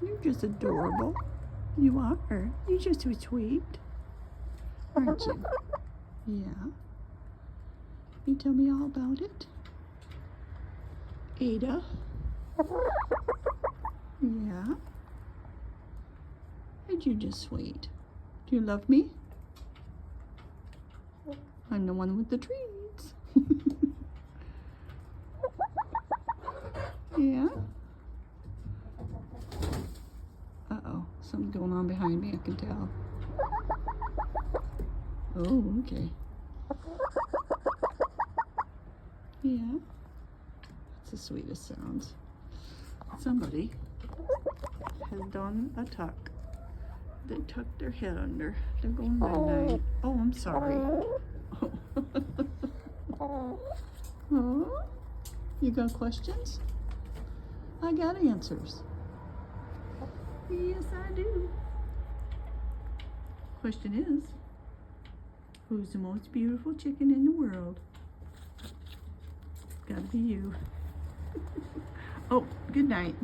You're just adorable. You are. You're just so sweet. Aren't you? Yeah. You tell me all about it? Ada? Yeah. Aren't you just sweet? Do you love me? I'm the one with the treats. Yeah? Uh-oh, something's going on behind me, I can tell. Oh, okay. Yeah, that's the sweetest sounds. Somebody has done a tuck. They tucked their head under. They're going night-night. Oh, I'm sorry. Oh, you got questions? I got answers. Yes, I do. Question is, who's the most beautiful chicken in the world? It's gotta be you. Oh, good night.